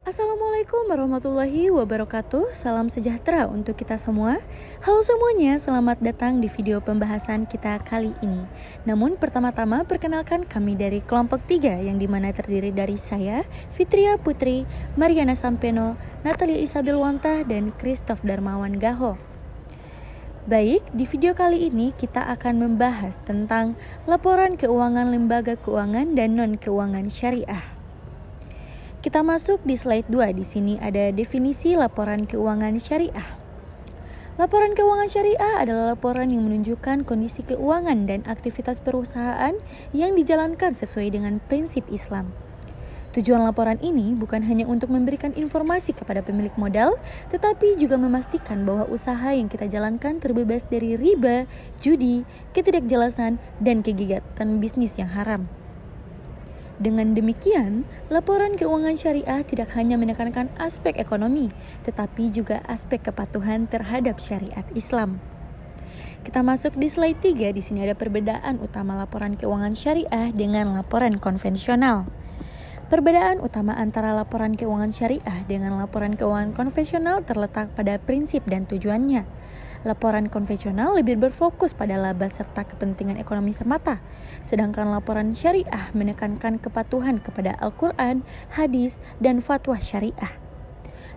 Assalamualaikum warahmatullahi wabarakatuh. Salam sejahtera untuk kita semua. Halo semuanya, selamat datang di video pembahasan kita kali ini. Namun pertama-tama perkenalkan kami dari kelompok 3 yang dimana terdiri dari saya, Fitria Putri, Mariana Sampeno, Natalia Isabel Wantah, dan Christoph Darmawan Gaho. Baik, di video kali ini kita akan membahas tentang laporan keuangan lembaga keuangan dan non-keuangan syariah. Kita masuk di slide 2. Di sini ada definisi laporan keuangan syariah. Laporan keuangan syariah adalah laporan yang menunjukkan kondisi keuangan dan aktivitas perusahaan yang dijalankan sesuai dengan prinsip Islam. Tujuan laporan ini bukan hanya untuk memberikan informasi kepada pemilik modal, tetapi juga memastikan bahwa usaha yang kita jalankan terbebas dari riba, judi, ketidakjelasan, dan kegiatan bisnis yang haram. Dengan demikian, laporan keuangan syariah tidak hanya menekankan aspek ekonomi, tetapi juga aspek kepatuhan terhadap syariat Islam. Kita masuk di slide 3. Di sini ada perbedaan utama laporan keuangan syariah dengan laporan konvensional. Perbedaan utama antara laporan keuangan syariah dengan laporan keuangan konvensional terletak pada prinsip dan tujuannya. Laporan konvensional lebih berfokus pada laba serta kepentingan ekonomi semata, sedangkan laporan syariah menekankan kepatuhan kepada Al-Quran, hadis, dan fatwa syariah.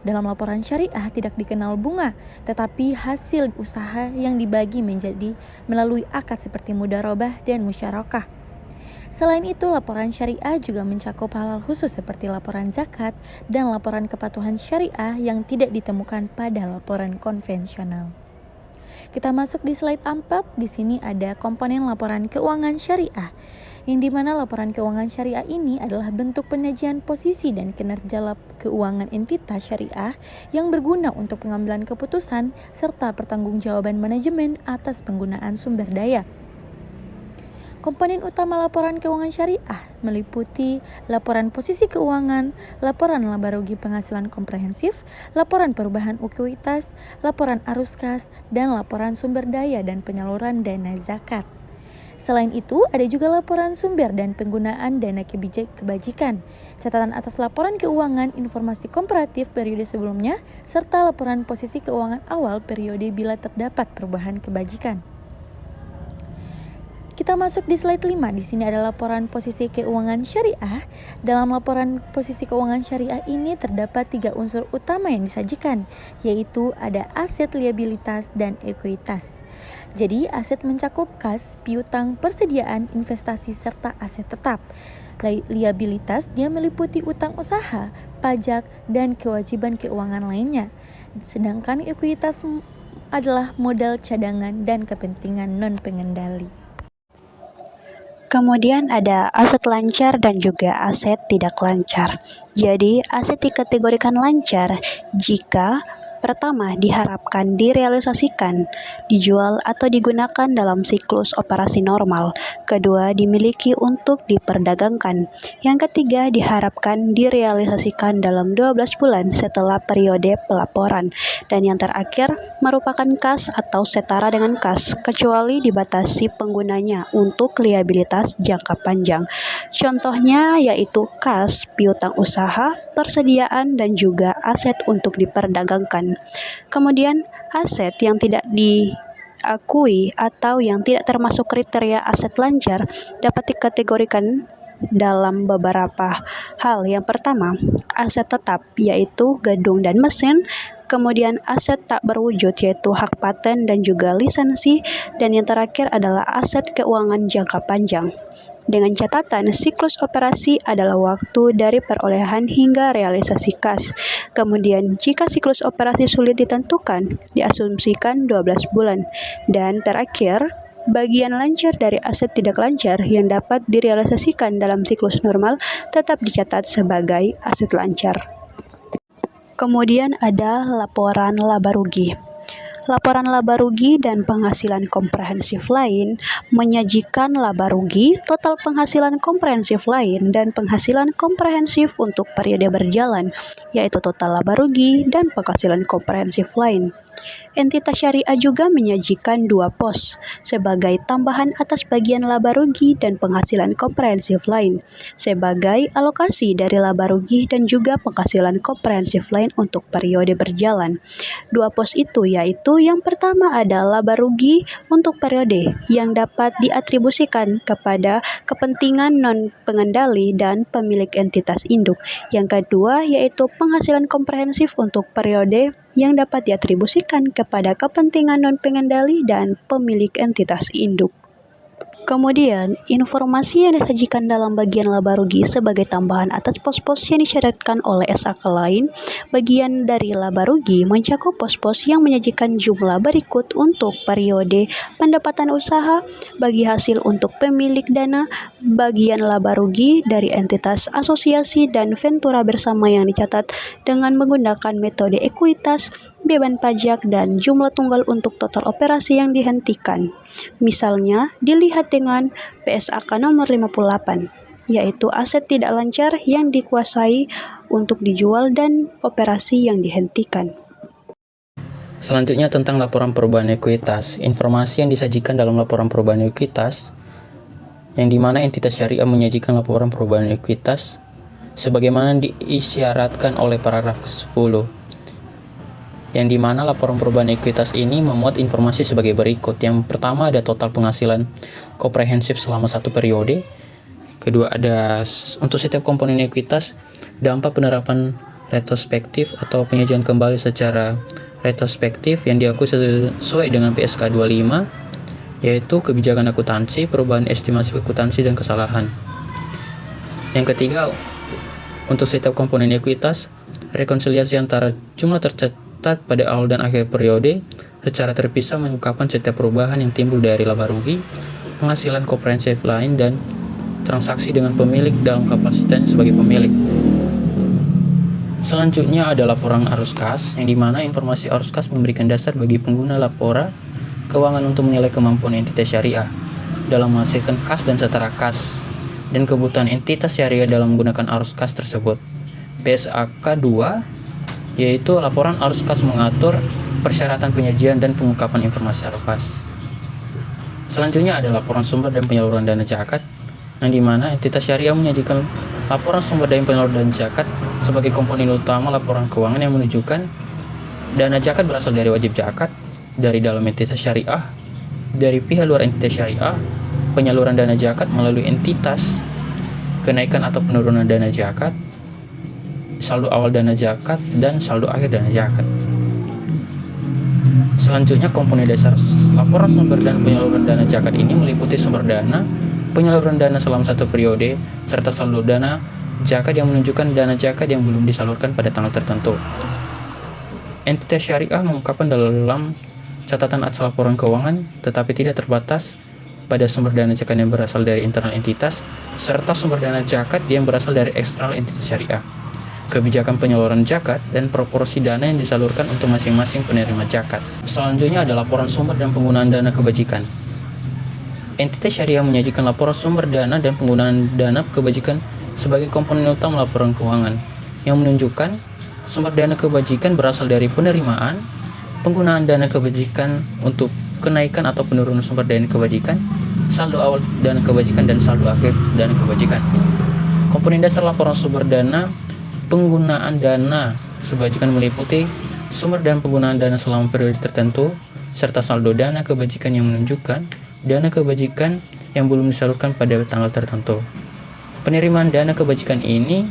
Dalam laporan syariah tidak dikenal bunga, tetapi hasil usaha yang dibagi menjadi melalui akad seperti mudharabah dan musyarakah. Selain itu, laporan syariah juga mencakup hal-hal khusus seperti laporan zakat dan laporan kepatuhan syariah yang tidak ditemukan pada laporan konvensional. Kita masuk di slide 4. Di sini ada komponen laporan keuangan syariah, yang dimana laporan keuangan syariah ini adalah bentuk penyajian posisi dan kinerja keuangan entitas syariah yang berguna untuk pengambilan keputusan serta pertanggungjawaban manajemen atas penggunaan sumber daya. Komponen utama laporan keuangan syariah meliputi laporan posisi keuangan, laporan laba rugi penghasilan komprehensif, laporan perubahan ekuitas, laporan arus kas, dan laporan sumber daya dan penyaluran dana zakat. Selain itu, ada juga laporan sumber dan penggunaan dana kebajikan, catatan atas laporan keuangan, informasi komparatif periode sebelumnya, serta laporan posisi keuangan awal periode bila terdapat perubahan kebajikan. Kita masuk di slide 5. Di sini ada laporan posisi keuangan syariah. Dalam laporan posisi keuangan syariah ini terdapat 3 unsur utama yang disajikan, yaitu ada aset, liabilitas, dan ekuitas. Jadi, aset mencakup kas, piutang, persediaan, investasi, serta aset tetap. Liabilitas dia meliputi utang usaha, pajak, dan kewajiban keuangan lainnya. Sedangkan ekuitas adalah modal cadangan dan kepentingan non-pengendali. Kemudian ada aset lancar dan juga aset tidak lancar. Jadi, aset dikategorikan lancar jika pertama, diharapkan direalisasikan, dijual atau digunakan dalam siklus operasi normal. Kedua, dimiliki untuk diperdagangkan. Yang ketiga, diharapkan direalisasikan dalam 12 bulan setelah periode pelaporan. Dan yang terakhir, merupakan kas atau setara dengan kas, kecuali dibatasi penggunanya untuk liabilitas jangka panjang. Contohnya yaitu kas, piutang usaha, persediaan, dan juga aset untuk diperdagangkan. Kemudian aset yang tidak diakui atau yang tidak termasuk kriteria aset lancar dapat dikategorikan dalam beberapa hal. Yang pertama, aset tetap yaitu gedung dan mesin. Kemudian aset tak berwujud yaitu hak paten dan juga lisensi. Dan yang terakhir adalah aset keuangan jangka panjang. Dengan catatan, siklus operasi adalah waktu dari perolehan hingga realisasi kas. Kemudian, jika siklus operasi sulit ditentukan, diasumsikan 12 bulan. Dan terakhir, bagian lancar dari aset tidak lancar yang dapat direalisasikan dalam siklus normal tetap dicatat sebagai aset lancar. Kemudian ada laporan laba rugi. Laporan laba rugi dan penghasilan komprehensif lain menyajikan laba rugi, total penghasilan komprehensif lain, dan penghasilan komprehensif untuk periode berjalan, yaitu total laba rugi dan penghasilan komprehensif lain. Entitas syariah juga menyajikan dua pos sebagai tambahan atas bagian laba rugi dan penghasilan komprehensif lain, sebagai alokasi dari laba rugi dan juga penghasilan komprehensif lain untuk periode berjalan. Dua pos itu yaitu yang pertama ada laba rugi untuk periode yang dapat diatribusikan kepada kepentingan non-pengendali dan pemilik entitas induk. Yang kedua yaitu penghasilan komprehensif untuk periode yang dapat diatribusikan kepada kepentingan non-pengendali dan pemilik entitas induk. Kemudian, informasi yang disajikan dalam bagian laba rugi sebagai tambahan atas pos-pos yang disyaratkan oleh SAK lain. Bagian dari laba rugi mencakup pos-pos yang menyajikan jumlah berikut untuk periode pendapatan usaha, bagi hasil untuk pemilik dana, bagian laba rugi dari entitas asosiasi dan ventura bersama yang dicatat dengan menggunakan metode ekuitas, beban pajak, dan jumlah tunggal untuk total operasi yang dihentikan. Misalnya, dilihat dengan PSAK nomor 58, yaitu aset tidak lancar yang dikuasai untuk dijual dan operasi yang dihentikan. Selanjutnya tentang laporan perubahan ekuitas. Informasi yang disajikan dalam laporan perubahan ekuitas, yang dimana entitas syariah menyajikan laporan perubahan ekuitas sebagaimana diisyaratkan oleh paragraf ke-10. Yang dimana laporan perubahan ekuitas ini memuat informasi sebagai berikut. Yang pertama ada total penghasilan komprehensif selama satu periode. Kedua ada untuk setiap komponen ekuitas dampak penerapan retrospektif atau penyajian kembali secara retrospektif yang diakui sesuai dengan PSK 25, yaitu kebijakan akuntansi, perubahan estimasi akuntansi, dan kesalahan. Yang ketiga, untuk setiap komponen ekuitas, rekonsiliasi antara jumlah tercatat pada awal dan akhir periode secara terpisah mengungkapkan setiap perubahan yang timbul dari laba rugi, penghasilan komprehensif lain, dan transaksi dengan pemilik dalam kapasitasnya sebagai pemilik. Selanjutnya ada laporan arus kas, yang dimana informasi arus kas memberikan dasar bagi pengguna laporan keuangan untuk menilai kemampuan entitas syariah dalam menghasilkan kas dan setara kas, dan kebutuhan entitas syariah dalam menggunakan arus kas tersebut. PSAK 2 yaitu laporan arus kas mengatur persyaratan penyajian dan pengungkapan informasi arus kas. Selanjutnya ada laporan sumber dan penyaluran dana zakat, yang dimana entitas syariah menyajikan laporan sumber dan penyaluran dana zakat sebagai komponen utama laporan keuangan yang menunjukkan dana zakat berasal dari wajib zakat, dari dalam entitas syariah, dari pihak luar entitas syariah, penyaluran dana zakat melalui entitas, kenaikan atau penurunan dana zakat, saldo awal dana zakat, dan saldo akhir dana zakat. Selanjutnya komponen dasar laporan sumber dan penyaluran dana zakat ini meliputi sumber dana, penyaluran dana selama satu periode, serta saldo dana zakat yang menunjukkan dana zakat yang belum disalurkan pada tanggal tertentu. Entitas syariah mengungkapkan dalam catatan atas laporan keuangan, tetapi tidak terbatas pada sumber dana zakat yang berasal dari internal entitas, serta sumber dana zakat yang berasal dari eksternal entitas syariah, kebijakan penyaluran zakat, dan proporsi dana yang disalurkan untuk masing-masing penerima zakat. Selanjutnya ada laporan sumber dan penggunaan dana kebajikan. Entitas syariah menyajikan laporan sumber dana dan penggunaan dana kebajikan sebagai komponen utama laporan keuangan, yang menunjukkan sumber dana kebajikan berasal dari penerimaan, penggunaan dana kebajikan untuk kenaikan atau penurunan sumber dana kebajikan, saldo awal dana kebajikan, dan saldo akhir dana kebajikan. Komponen dasar laporan sumber dana penggunaan dana kebajikan meliputi sumber dan penggunaan dana selama periode tertentu, serta saldo dana kebajikan yang menunjukkan dana kebajikan yang belum disalurkan pada tanggal tertentu. Penerimaan dana kebajikan ini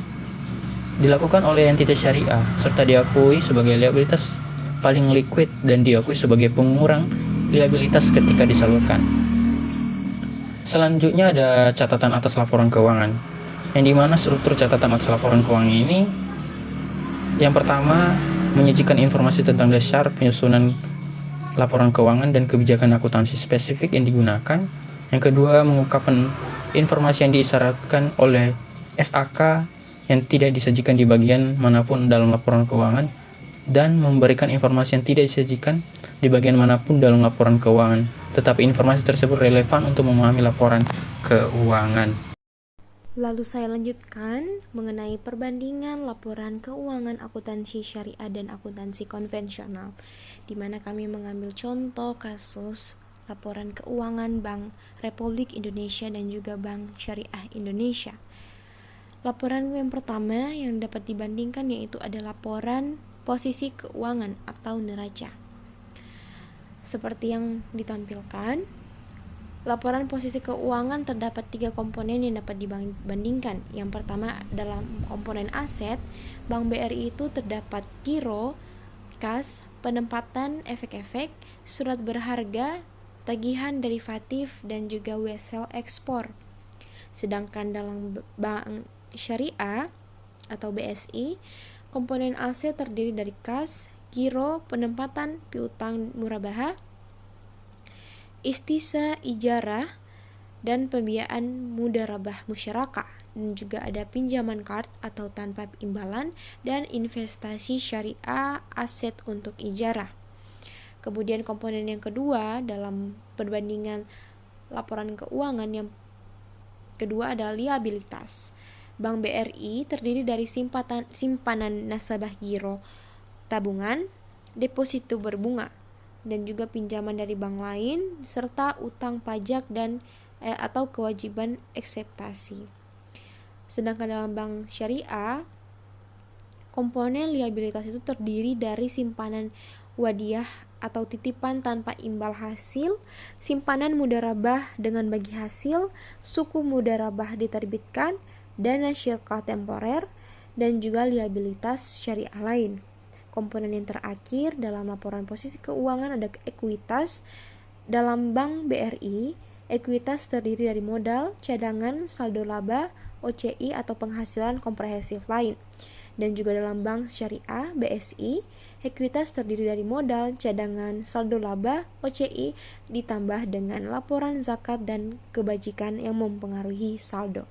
dilakukan oleh entitas syariah, serta diakui sebagai liabilitas paling liquid dan diakui sebagai pengurang liabilitas ketika disalurkan. Selanjutnya ada catatan atas laporan keuangan, yang dimana struktur catatan atas laporan keuangan ini yang pertama menyajikan informasi tentang dasar penyusunan laporan keuangan dan kebijakan akuntansi spesifik yang digunakan. Yang kedua mengungkapkan informasi yang disyaratkan oleh SAK yang tidak disajikan di bagian manapun dalam laporan keuangan. dan memberikan informasi yang tidak disajikan di bagian manapun dalam laporan keuangan, tetapi informasi tersebut relevan untuk memahami laporan keuangan. Lalu saya lanjutkan mengenai perbandingan laporan keuangan akuntansi syariah dan akuntansi konvensional, di mana kami mengambil contoh kasus laporan keuangan Bank Republik Indonesia dan juga Bank Syariah Indonesia. Laporan yang pertama yang dapat dibandingkan yaitu ada laporan posisi keuangan atau neraca. Seperti yang ditampilkan, laporan posisi keuangan terdapat 3 komponen yang dapat dibandingkan. Yang pertama dalam komponen aset, Bank BRI itu terdapat giro, kas, penempatan efek-efek, surat berharga, tagihan derivatif, dan juga wesel ekspor. Sedangkan dalam Bank Syariah atau BSI, komponen aset terdiri dari kas, giro, penempatan, piutang murabahah, istisa ijarah, dan pembiayaan mudarabah musyarakah, dan juga ada pinjaman kard atau tanpa imbalan, dan investasi syariah aset untuk ijarah. Kemudian komponen yang kedua dalam perbandingan laporan keuangan yang kedua adalah liabilitas. Bank BRI terdiri dari simpanan nasabah giro tabungan, deposito berbunga, dan juga pinjaman dari bank lain, serta utang pajak dan atau kewajiban akseptasi. Sedangkan dalam Bank Syariah, komponen liabilitas itu terdiri dari simpanan wadiah atau titipan tanpa imbal hasil, simpanan mudarabah dengan bagi hasil, suku mudarabah diterbitkan, dana syirkah temporer, dan juga liabilitas syariah lain. Komponen yang terakhir dalam laporan posisi keuangan ada ekuitas. Dalam Bank BRI, ekuitas terdiri dari modal, cadangan, saldo laba, OCI atau penghasilan komprehensif lain. Dan juga dalam Bank Syariah BSI, ekuitas terdiri dari modal, cadangan, saldo laba, OCI ditambah dengan laporan zakat dan kebajikan yang mempengaruhi saldo.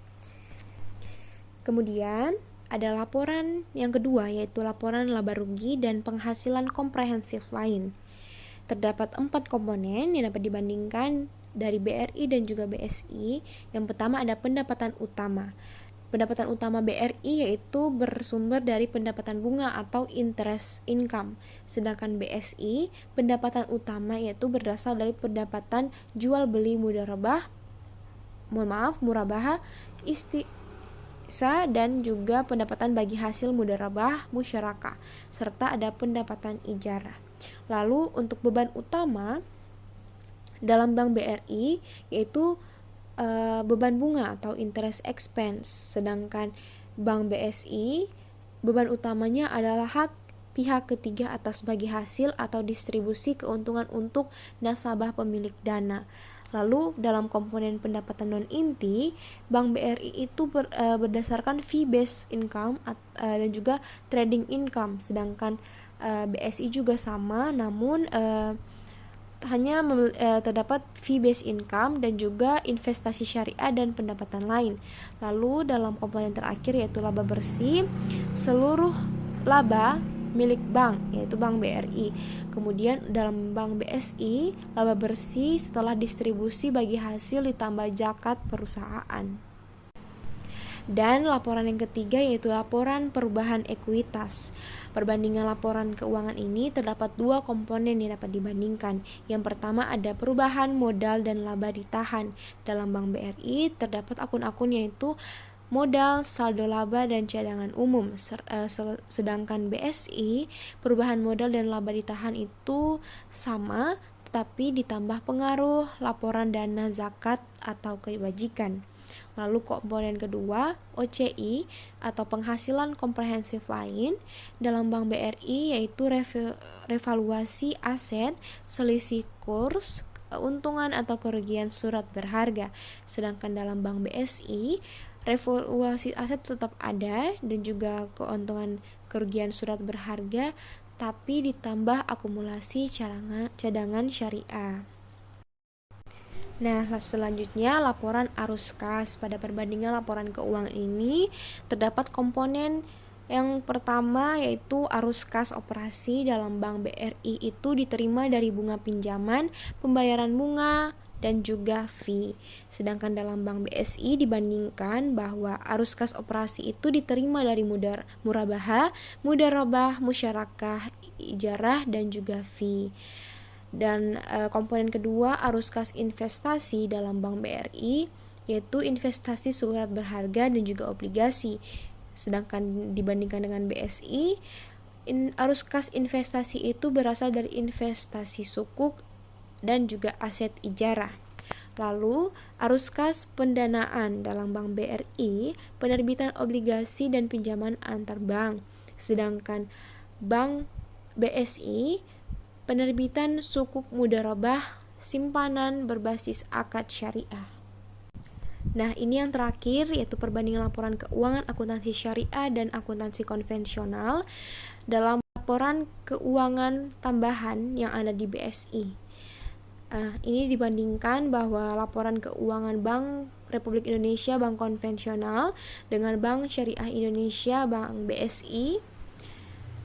Kemudian ada laporan yang kedua yaitu laporan laba rugi dan penghasilan komprehensif lain. Terdapat 4 komponen yang dapat dibandingkan dari BRI dan juga BSI. Yang pertama ada pendapatan utama. Pendapatan utama BRI yaitu bersumber dari pendapatan bunga atau interest income. Sedangkan BSI pendapatan utama yaitu berasal dari pendapatan jual beli murabahah, dan juga pendapatan bagi hasil mudarabah musyarakah, serta ada pendapatan ijarah. Lalu untuk beban utama dalam Bank BRI yaitu beban bunga atau interest expense, sedangkan Bank BSI beban utamanya adalah hak pihak ketiga atas bagi hasil atau distribusi keuntungan untuk nasabah pemilik dana. Lalu dalam komponen pendapatan non-inti, Bank BRI itu berdasarkan fee based income dan juga trading income, sedangkan BSI juga sama, namun hanya terdapat fee based income dan juga investasi syariah dan pendapatan lain. Lalu dalam komponen terakhir yaitu laba bersih, seluruh laba milik bank yaitu Bank BRI. Kemudian dalam Bank BSI, laba bersih setelah distribusi bagi hasil ditambah zakat perusahaan. Dan laporan yang ketiga yaitu laporan perubahan ekuitas. Perbandingan laporan keuangan ini terdapat 2 komponen yang dapat dibandingkan. Yang pertama ada perubahan modal dan laba ditahan. Dalam Bank BRI terdapat akun-akun yaitu modal, saldo laba, dan cadangan umum. Sedangkan BSI, perubahan modal dan laba ditahan itu sama, tetapi ditambah pengaruh laporan dana zakat atau kewajiban. Lalu komponen kedua, OCI atau penghasilan komprehensif lain dalam Bank BRI yaitu revaluasi aset, selisih kurs, keuntungan atau kerugian surat berharga. Sedangkan dalam Bank BSI, revaluasi aset tetap ada dan juga keuntungan kerugian surat berharga, tapi ditambah akumulasi cadangan syariah. Nah, selanjutnya laporan arus kas. Pada perbandingan laporan keuangan ini terdapat komponen Yang pertama yaitu arus kas operasi dalam Bank BRI itu diterima dari bunga pinjaman, pembayaran bunga, dan juga fee. Sedangkan dalam Bank BSI dibandingkan bahwa arus kas operasi itu diterima dari murabahah, mudharabah, musyarakah, ijarah, dan juga fee. Dan komponen kedua arus kas investasi dalam Bank BRI yaitu investasi surat berharga dan juga obligasi. Sedangkan dibandingkan dengan BSI, arus kas investasi itu berasal dari investasi sukuk dan juga aset ijarah. Lalu, arus kas pendanaan dalam Bank BRI, penerbitan obligasi dan pinjaman antar bank. Sedangkan Bank BSI, penerbitan sukuk mudharabah, simpanan berbasis akad syariah. Nah, ini yang terakhir yaitu perbandingan laporan keuangan akuntansi syariah dan akuntansi konvensional dalam laporan keuangan tambahan yang ada di BSI. Ini dibandingkan bahwa laporan keuangan Bank Republik Indonesia Bank konvensional dengan Bank Syariah Indonesia Bank BSI,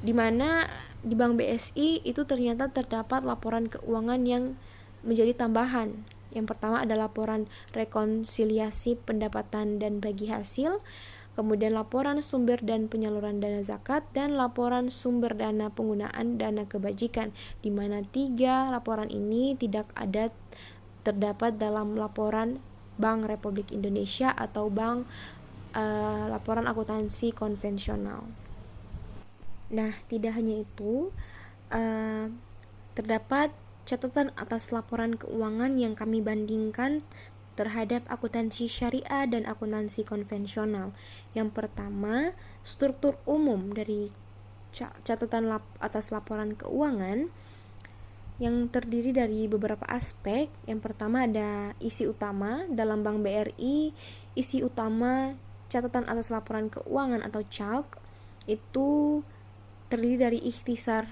di mana di Bank BSI itu ternyata terdapat laporan keuangan yang menjadi tambahan. Yang pertama ada laporan rekonsiliasi pendapatan dan bagi hasil, kemudian laporan sumber dan penyaluran dana zakat, dan laporan sumber dana penggunaan dana kebajikan, di mana 3 laporan ini tidak ada terdapat dalam laporan Bank Republik Indonesia atau laporan akuntansi konvensional. Nah, tidak hanya itu, terdapat catatan atas laporan keuangan yang kami bandingkan terhadap akuntansi syariah dan akuntansi konvensional. Yang pertama, struktur umum dari catatan atas laporan keuangan yang terdiri dari beberapa aspek. Yang pertama ada isi utama dalam Bank BRI. Isi utama catatan atas laporan keuangan atau CALK itu terdiri dari ikhtisar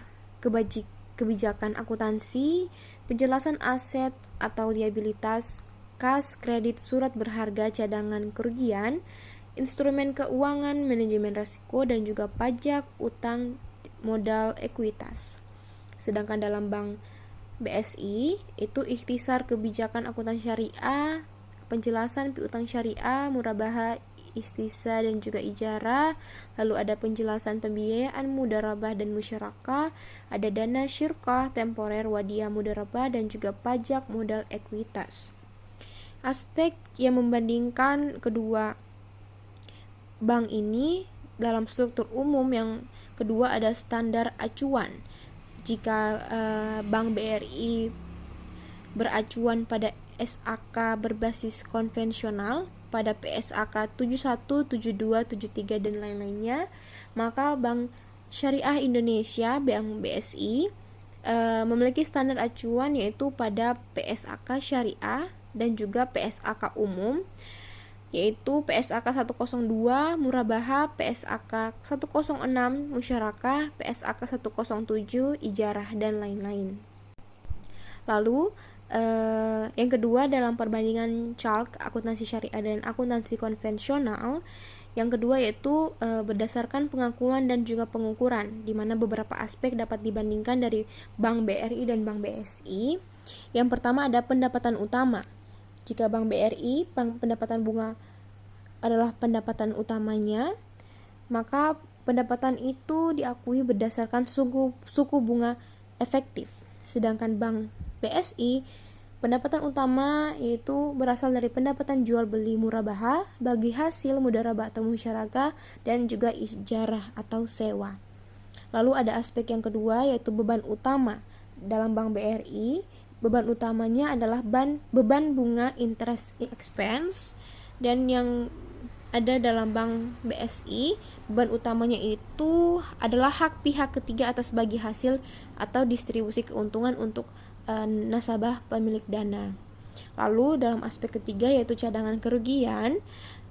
kebijakan akuntansi, penjelasan aset atau liabilitas, kas, kredit, surat berharga, cadangan, kerugian, instrumen keuangan, manajemen risiko, dan juga pajak, utang, modal, ekuitas. Sedangkan dalam Bank BSI itu ikhtisar kebijakan akuntansi syariah, penjelasan piutang syariah, murabahah, istisa dan juga ijarah, lalu ada penjelasan pembiayaan mudharabah dan musyarakah, ada dana syirkah, temporer, wadiah, mudharabah, dan juga pajak, modal, ekuitas. Aspek yang membandingkan kedua bank ini dalam struktur umum yang kedua ada standar acuan. Jika Bank BRI beracuan pada SAK berbasis konvensional, pada PSAK 71, 72, 73 dan lain-lainnya, maka Bank Syariah Indonesia Bank BSI memiliki standar acuan yaitu pada PSAK Syariah dan juga PSAK umum, yaitu PSAK 102 murabahah, PSAK 106 musyarakah, PSAK 107 ijarah dan lain-lain. Lalu yang kedua dalam perbandingan CALK akuntansi syariah dan akuntansi konvensional, yang kedua yaitu berdasarkan pengakuan dan juga pengukuran, di mana beberapa aspek dapat dibandingkan dari Bank BRI dan Bank BSI. Yang pertama ada pendapatan utama. Jika Bank BRI pendapatan bunga adalah pendapatan utamanya, maka pendapatan itu diakui berdasarkan suku bunga efektif. Sedangkan Bank BSI pendapatan utama yaitu berasal dari pendapatan jual beli murabahah, bagi hasil, mudharabah atau musyarakah, dan juga ijarah atau sewa. Lalu ada aspek yang kedua yaitu beban utama. Dalam Bank BRI, beban utamanya adalah beban bunga interest expense, dan yang ada dalam Bank BSI, beban utamanya itu adalah hak pihak ketiga atas bagi hasil atau distribusi keuntungan untuk nasabah pemilik dana. Lalu dalam aspek ketiga yaitu cadangan kerugian,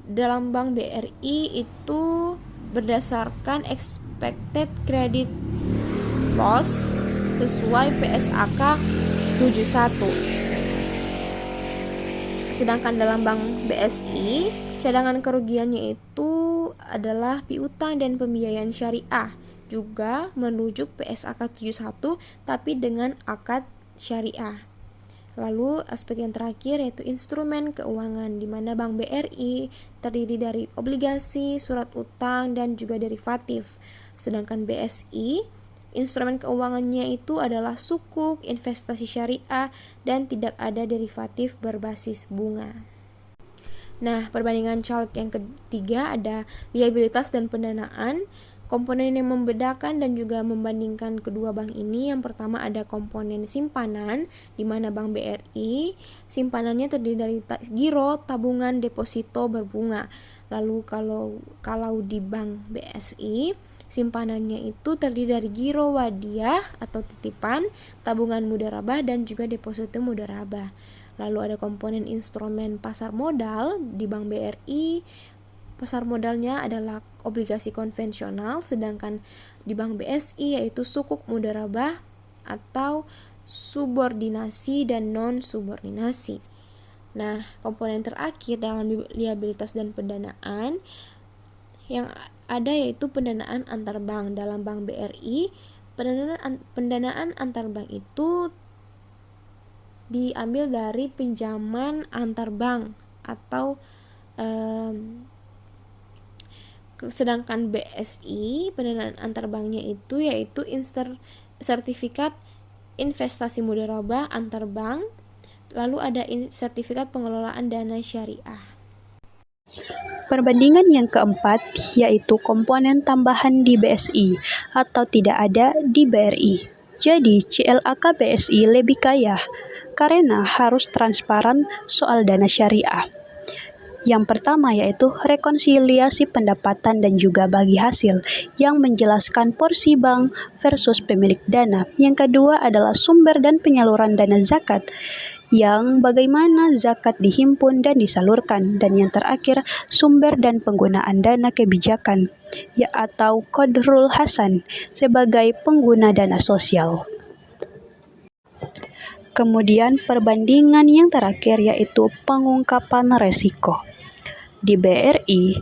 dalam Bank BRI itu berdasarkan expected credit loss sesuai PSAK 71. Sedangkan dalam Bank BSI cadangan kerugiannya itu itu adalah piutang dan pembiayaan syariah, juga merujuk PSAK 71 tapi dengan akad syariah. Lalu aspek yang terakhir yaitu instrumen keuangan, di mana Bank BRI terdiri dari obligasi, surat utang, dan juga derivatif. Sedangkan BSI, instrumen keuangannya itu adalah sukuk, investasi syariah, dan tidak ada derivatif berbasis bunga. Nah, perbandingan caleg yang ketiga ada liabilitas dan pendanaan. Komponen yang membedakan dan juga membandingkan kedua bank ini, yang pertama ada komponen simpanan, di mana Bank BRI simpanannya terdiri dari giro, tabungan, deposito berbunga. Lalu kalau di Bank BSI simpanannya itu terdiri dari giro wadiah atau titipan, tabungan mudharabah, dan juga deposito mudharabah. Lalu ada komponen instrumen pasar modal di Bank BRI. Pasar modalnya adalah obligasi konvensional, sedangkan di Bank BSI yaitu sukuk mudharabah atau subordinasi dan non-subordinasi. Nah, komponen terakhir dalam liabilitas dan pendanaan yang ada yaitu pendanaan antar bank. Dalam Bank BRI, pendanaan antar bank itu diambil dari pinjaman antar bank atau sedangkan BSI pendanaan antar banknya itu yaitu sertifikat investasi mudharabah antar bank, lalu ada sertifikat pengelolaan dana syariah. Perbandingan yang keempat yaitu komponen tambahan di BSI atau tidak ada di BRI. Jadi CLAK BSI lebih kaya karena harus transparan soal dana syariah. Yang pertama yaitu rekonsiliasi pendapatan dan juga bagi hasil yang menjelaskan porsi bank versus pemilik dana. Yang kedua adalah sumber dan penyaluran dana zakat, yang bagaimana zakat dihimpun dan disalurkan. Dan yang terakhir, sumber dan penggunaan dana kebijakan, atau Qadrul Hasan sebagai pengguna dana sosial. Kemudian perbandingan yang terakhir yaitu pengungkapan resiko. Di BRI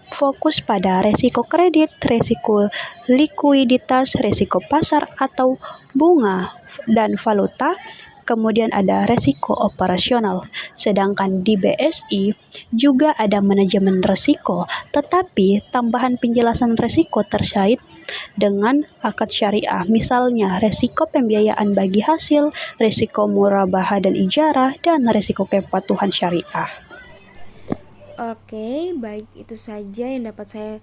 fokus pada resiko kredit, resiko likuiditas, resiko pasar atau bunga dan valuta, kemudian ada resiko operasional. Sedangkan di BSI juga ada manajemen resiko, tetapi tambahan penjelasan resiko terkait dengan akad syariah, misalnya resiko pembiayaan bagi hasil, resiko murabahah dan ijarah, dan resiko kepatuhan syariah. Oke, baik, itu saja yang dapat saya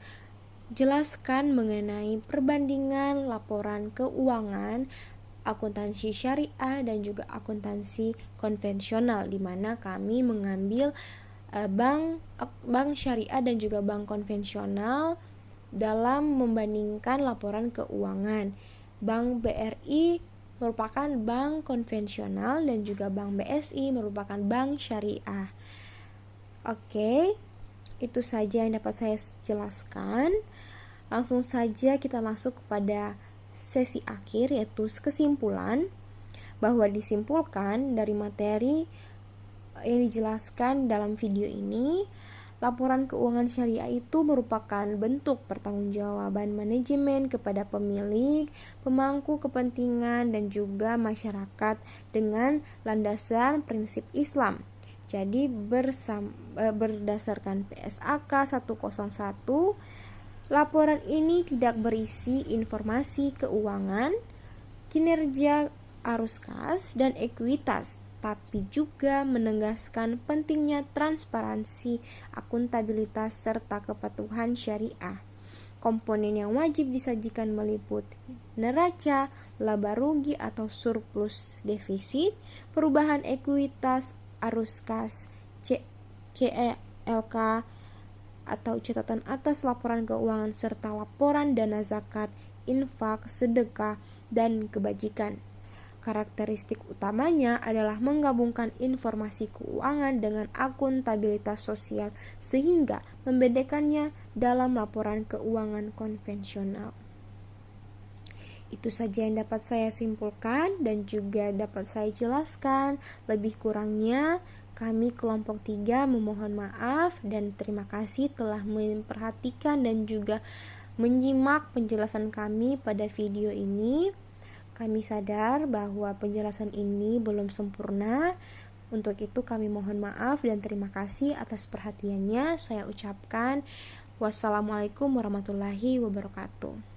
jelaskan mengenai perbandingan laporan keuangan akuntansi syariah dan juga akuntansi konvensional, di mana kami mengambil bank syariah dan juga bank konvensional dalam membandingkan laporan keuangan. Bank BRI merupakan bank konvensional dan juga Bank BSI merupakan bank syariah. Oke, itu saja yang dapat saya jelaskan. Langsung saja kita masuk kepada sesi akhir, yaitu kesimpulan, bahwa disimpulkan dari materi yang dijelaskan dalam video ini, laporan keuangan syariah itu merupakan bentuk pertanggungjawaban manajemen kepada pemilik, pemangku kepentingan, dan juga masyarakat dengan landasan prinsip Islam. Jadi berdasarkan PSAK 101, laporan ini tidak berisi informasi keuangan, kinerja arus kas, dan ekuitas, tapi juga menegaskan pentingnya transparansi, akuntabilitas, serta kepatuhan syariah. Komponen yang wajib disajikan meliputi neraca, laba rugi atau surplus defisit, perubahan ekuitas, arus kas, CELK atau catatan atas laporan keuangan, serta laporan dana zakat, infak, sedekah, dan kebajikan. Karakteristik utamanya adalah menggabungkan informasi keuangan dengan akuntabilitas sosial sehingga membedakannya dalam laporan keuangan konvensional. Itu saja yang dapat saya simpulkan dan juga dapat saya jelaskan. Lebih kurangnya Kami kelompok 3 memohon maaf dan terima kasih telah memperhatikan dan juga menyimak penjelasan kami pada video ini. Kami sadar bahwa penjelasan ini belum sempurna. Untuk itu kami mohon maaf dan terima kasih atas perhatiannya. Saya ucapkan wassalamualaikum warahmatullahi wabarakatuh.